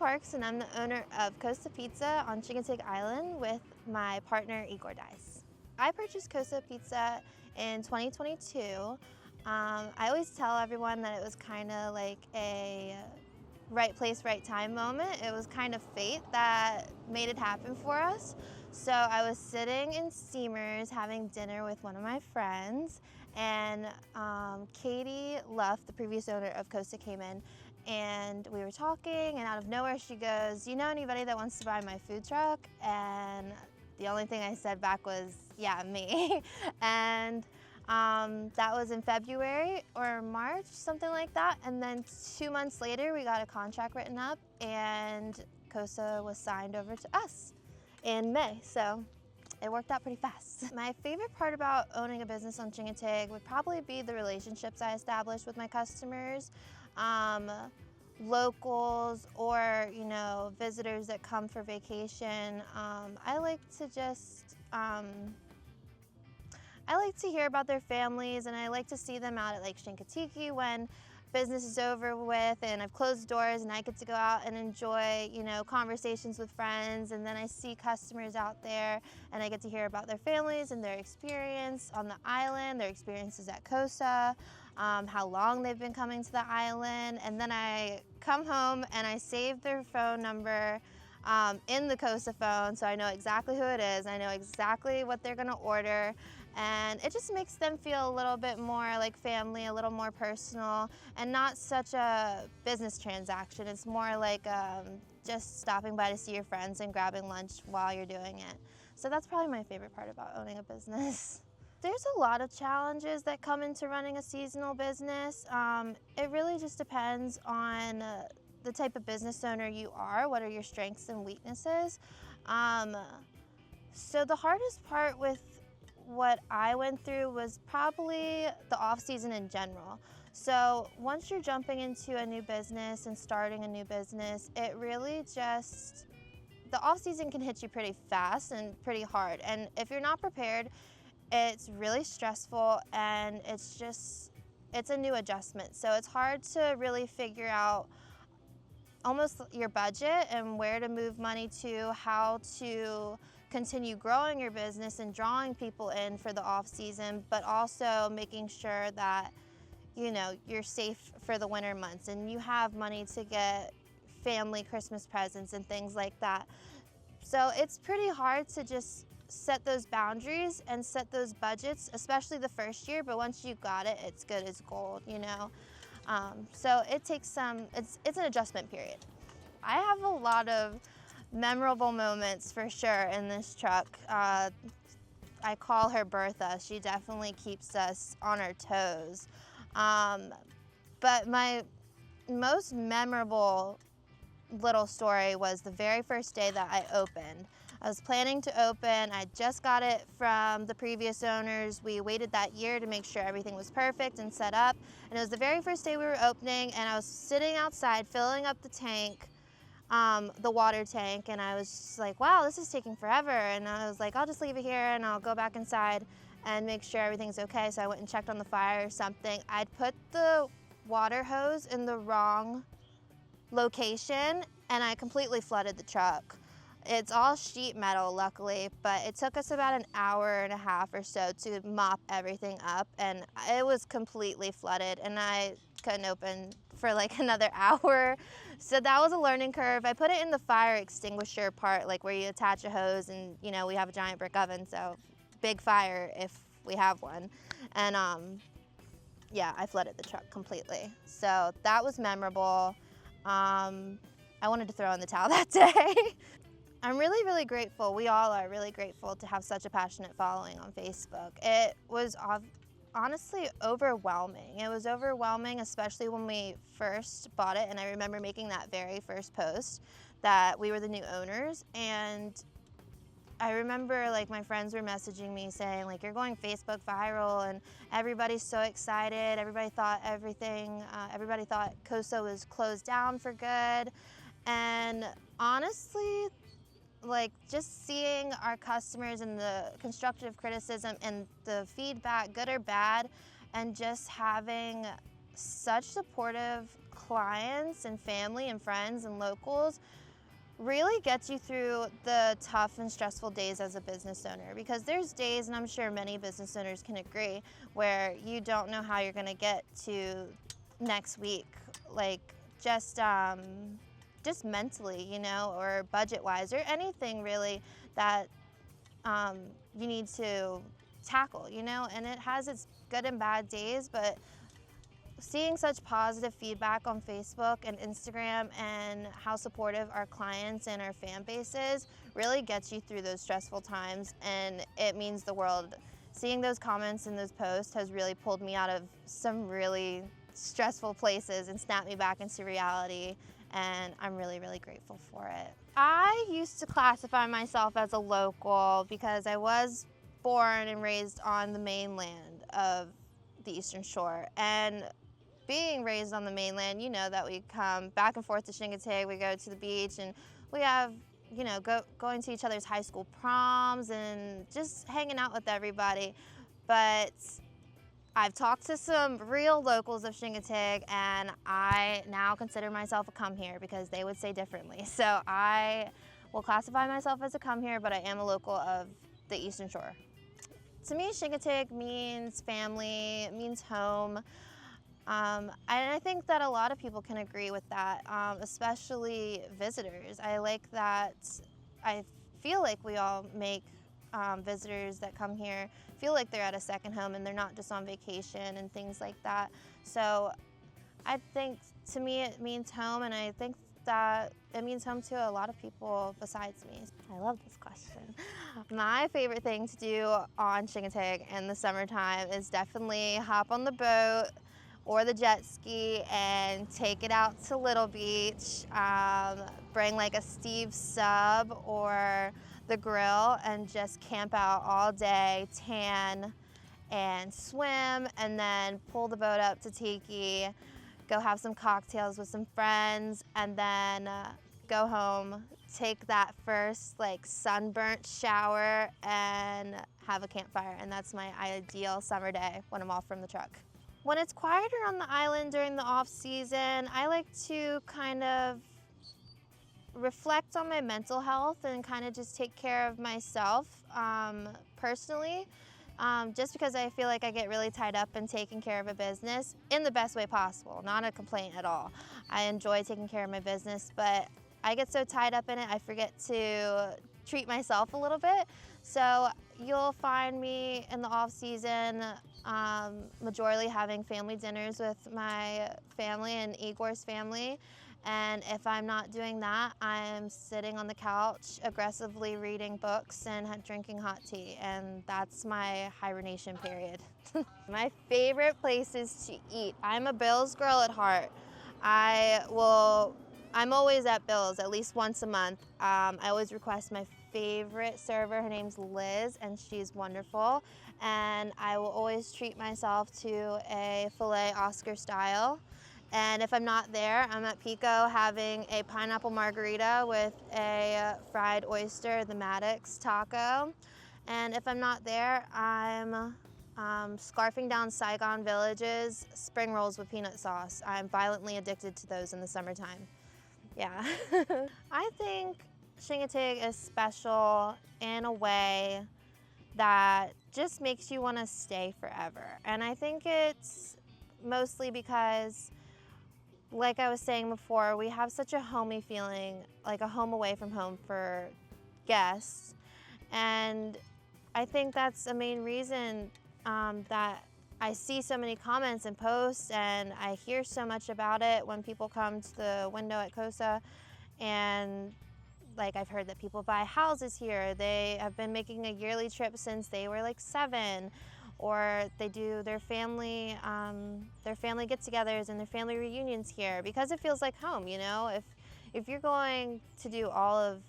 Parks, and I'm the owner of Cosa Pizza on Chincoteague Island with my partner Igor Dice. I purchased Cosa Pizza in 2022. I always tell everyone that it was kind of like a right place, right time moment. It was kind of fate that made it happen for us. So I was sitting in Steamers having dinner with one of my friends, and Katie Luff, the previous owner of Cosa, came in, and we were talking, and out of nowhere she goes, "You know anybody that wants to buy my food truck?" And the only thing I said back was, "Yeah, me." And that was in February or March, something like that. And then 2 months later, we got a contract written up and Cosa was signed over to us in May. So it worked out pretty fast. My favorite part about owning a business on Chincoteague would probably be the relationships I established with my customers, locals, or visitors that come for vacation. I like to hear about their families, and I like to see them out at Lake Chincoteague when business is over with and I've closed doors and I get to go out and enjoy, conversations with friends. And then I see customers out there and I get to hear about their families and their experience on the island, their experiences at Cosa, how long they've been coming to the island. And then I come home and I save their phone number in the Cosa phone, so I know exactly who it is. I know exactly what they're gonna order, and it just makes them feel a little bit more like family, a little more personal, and not such a business transaction. It's more like just stopping by to see your friends and grabbing lunch while you're doing it. So that's probably my favorite part about owning a business. There's a lot of challenges that come into running a seasonal business. It really just depends on the type of business owner you are. What are your strengths and weaknesses? So the hardest part with what I went through was probably the off-season in general. So once you're jumping into a new business and starting a new business, it really just, the off-season can hit you pretty fast and pretty hard. And if you're not prepared, it's really stressful, and it's a new adjustment. So it's hard to really figure out almost your budget and where to move money to, how to continue growing your business and drawing people in for the off season, but also making sure that you're safe for the winter months and you have money to get family Christmas presents and things like that. So it's pretty hard to just set those boundaries and set those budgets, especially the first year, but once you got it, it's good as gold, So it takes it's an adjustment period. I have a lot of memorable moments for sure in this truck. I call her Bertha. She definitely keeps us on our toes. But my most memorable little story was the very first day that I opened. I was planning to open. I just got it from the previous owners. We waited that year to make sure everything was perfect and set up. And it was the very first day we were opening, and I was sitting outside filling up the tank, the water tank, and I was just like, wow, this is taking forever. And I was like, I'll just leave it here and I'll go back inside and make sure everything's okay. So I went and checked on the fire or something. I'd put the water hose in the wrong location and I completely flooded the truck. It's all sheet metal, luckily, but it took us about an hour and a half or so to mop everything up, and it was completely flooded, and I couldn't open for like another hour. So that was a learning curve. I put it in the fire extinguisher part, like where you attach a hose, and we have a giant brick oven, so big fire if we have one. And yeah, I flooded the truck completely. So that was memorable. I wanted to throw in the towel that day. I'm really, really grateful. We all are really grateful to have such a passionate following on Facebook. It was honestly overwhelming. It was overwhelming, especially when we first bought it. And I remember making that very first post that we were the new owners. And I remember my friends were messaging me saying you're going Facebook viral and everybody's so excited. Everybody thought everybody thought Cosa was closed down for good. And honestly, just seeing our customers and the constructive criticism and the feedback, good or bad, and just having such supportive clients and family and friends and locals really gets you through the tough and stressful days as a business owner, because there's days, and I'm sure many business owners can agree, where you don't know how you're going to get to next week, like just mentally, you know, or budget wise, or anything really that you need to tackle, you know. And it has its good and bad days, but seeing such positive feedback on Facebook and Instagram and how supportive our clients and our fan base is really gets you through those stressful times, and it means the world. Seeing those comments and those posts has really pulled me out of some really stressful places and snapped me back into reality, and I'm really, really grateful for it. I used to classify myself as a local because I was born and raised on the mainland of the Eastern Shore, and being raised on the mainland, you know that we come back and forth to Chincoteague, we go to the beach, and we have, you know, going to each other's high school proms and just hanging out with everybody. But I've talked to some real locals of Chincoteague, and I now consider myself a come here because they would say differently. So I will classify myself as a come here, but I am a local of the Eastern Shore. To me, Chincoteague means family, it means home. And I think that a lot of people can agree with that, especially visitors. I like that. I feel like we all make visitors that come here feel like they're at a second home and they're not just on vacation and things like that. So I think, to me, it means home, and I think that it means home to a lot of people besides me. I love this question. My favorite thing to do on Chincoteague in the summertime is definitely hop on the boat or the jet ski and take it out to Little Beach, bring like a Steve sub or the grill and just camp out all day, tan and swim, and then pull the boat up to Tiki, go have some cocktails with some friends, and then go home, take that first like sunburnt shower and have a campfire. And that's my ideal summer day when I'm off from the truck. When it's quieter on the island during the off season, I like to kind of reflect on my mental health and kind of just take care of myself personally, just because I feel like I get really tied up in taking care of a business in the best way possible, not a complaint at all. I enjoy taking care of my business, but I get so tied up in it, I forget to treat myself a little bit. So you'll find me in the off season majorly having family dinners with my family and Igor's family. And if I'm not doing that, I'm sitting on the couch aggressively reading books and drinking hot tea, and that's my hibernation period. My favorite places to eat. I'm a Bill's girl at heart. I'm always at Bill's at least once a month. I always request my favorite server. Her name's Liz, and she's wonderful. And I will always treat myself to a filet Oscar style. And if I'm not there, I'm at Pico having a pineapple margarita with a fried oyster, the Maddox taco. And if I'm not there, I'm scarfing down Saigon Village's spring rolls with peanut sauce. I'm violently addicted to those in the summertime. Yeah. I think Chincoteague is special in a way that just makes you want to stay forever. And I think it's mostly because, like I was saying before, we have such a homey feeling, like a home away from home for guests. And I think that's the main reason that I see so many comments and posts, and I hear so much about it when people come to the window at Cosa. And like, I've heard that people buy houses here. They have been making a yearly trip since they were like 7. Or they do their family get-togethers and their family reunions here because it feels like home, you know? If you're going to do all of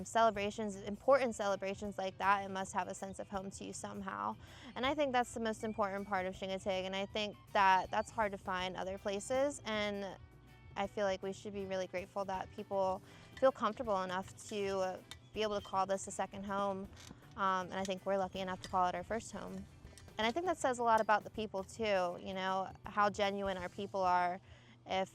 celebrations, important celebrations like that, it must have a sense of home to you somehow. And I think that's the most important part of Chincoteague, and I think that that's hard to find other places, and I feel like we should be really grateful that people feel comfortable enough to be able to call this a second home, and I think we're lucky enough to call it our first home. And I think that says a lot about the people too, you know, how genuine our people are if,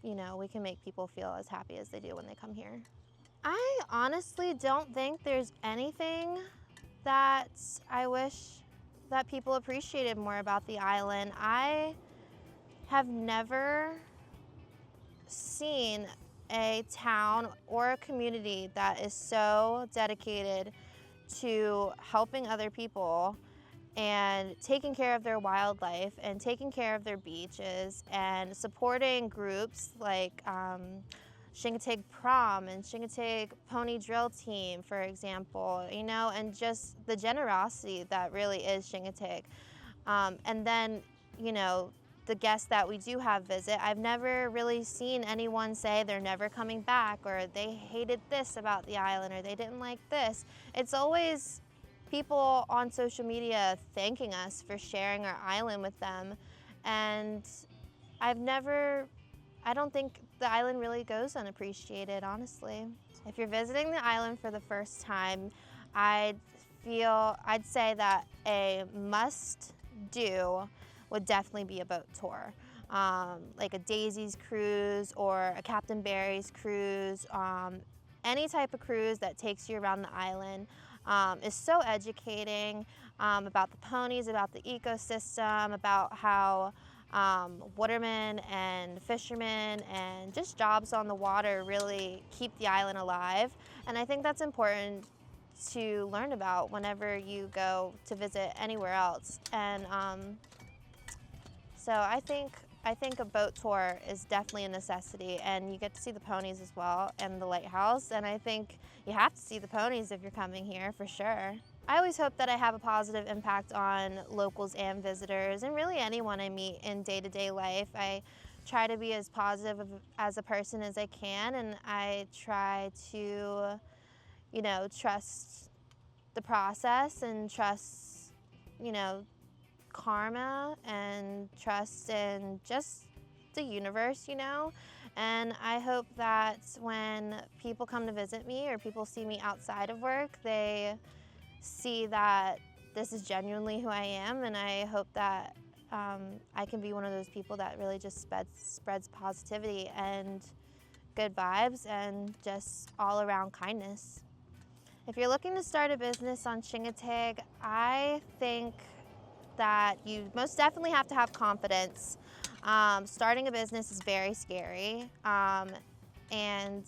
you know, we can make people feel as happy as they do when they come here. I honestly don't think there's anything that I wish that people appreciated more about the island. I have never seen a town or a community that is so dedicated to helping other people and taking care of their wildlife and taking care of their beaches and supporting groups like Chincoteague Prom and Chincoteague Pony Drill Team, for example, you know, and just the generosity that really is Chincoteague. And then, you know, the guests that we do have visit, I've never really seen anyone say they're never coming back or they hated this about the island or they didn't like this. It's always people on social media thanking us for sharing our island with them. And I don't think the island really goes unappreciated, honestly. If you're visiting the island for the first time, I'd say that a must-do would definitely be a boat tour. Like a Daisy's cruise or a Captain Barry's cruise. Any type of cruise that takes you around the island is so educating about the ponies, about the ecosystem, about how watermen and fishermen and just jobs on the water really keep the island alive. And I think that's important to learn about whenever you go to visit anywhere else. And so I think a boat tour is definitely a necessity, and you get to see the ponies as well and the lighthouse, and I think you have to see the ponies if you're coming here for sure. I always hope that I have a positive impact on locals and visitors and really anyone I meet in day-to-day life. I try to be as positive as a person as I can, and I try to, you know, trust the process and trust, you know, karma and trust in just the universe, you know. And I hope that when people come to visit me or people see me outside of work, they see that this is genuinely who I am, and I hope that I can be one of those people that really just spreads positivity and good vibes and just all around kindness. If you're looking to start a business on Chincoteague, I think that you most definitely have to have confidence. Starting a business is very scary, and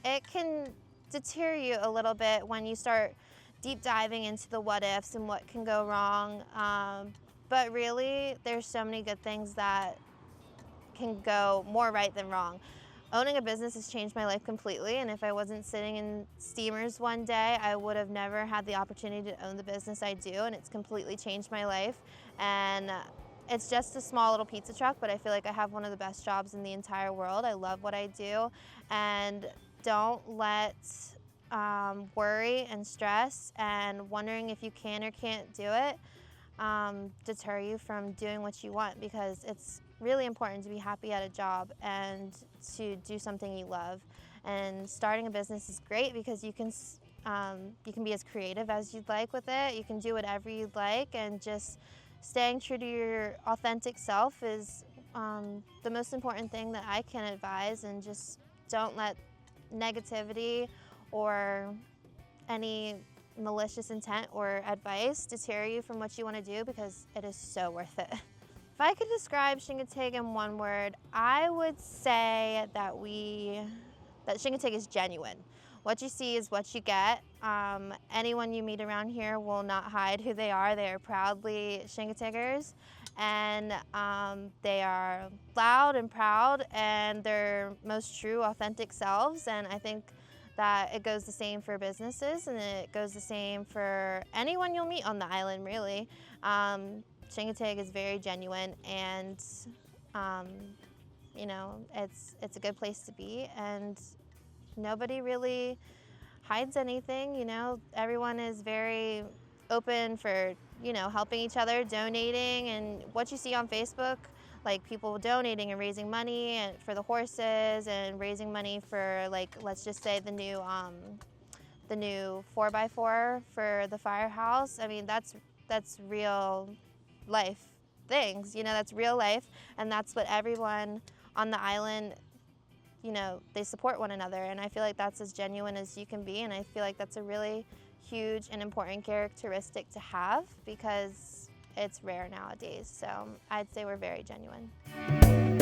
it can deter you a little bit when you start deep diving into the what ifs and what can go wrong. But really, there's so many good things that can go more right than wrong. Owning a business has changed my life completely, and if I wasn't sitting in steamers one day, I would have never had the opportunity to own the business I do, and it's completely changed my life. And it's just a small little pizza truck, but I feel like I have one of the best jobs in the entire world. I love what I do, and don't let worry and stress and wondering if you can or can't do it deter you from doing what you want, because it's really important to be happy at a job and to do something you love. And starting a business is great because you can be as creative as you'd like with it. You can do whatever you'd like, and just staying true to your authentic self is the most important thing that I can advise. And just don't let negativity or any malicious intent or advice deter you from what you want to do, because it is so worth it. If I could describe Chincoteague in one word, I would say that Chincoteague is genuine. What you see is what you get. Anyone you meet around here will not hide who they are. They are proudly Chincoteaguers, and they are loud and proud and their most true, authentic selves. And I think that it goes the same for businesses, and it goes the same for anyone you'll meet on the island, really. Chincoteague is very genuine, and you know, it's a good place to be, and nobody really hides anything. You know, everyone is very open for, you know, helping each other, donating, and what you see on Facebook, like people donating and raising money for the horses and raising money for, like, let's just say the the new 4x4 for the firehouse. I mean, that's real life things, you know, that's real life, and that's what everyone on the island, you know, they support one another, and I feel like that's as genuine as you can be, and I feel like that's a really huge and important characteristic to have because it's rare nowadays. So I'd say we're very genuine.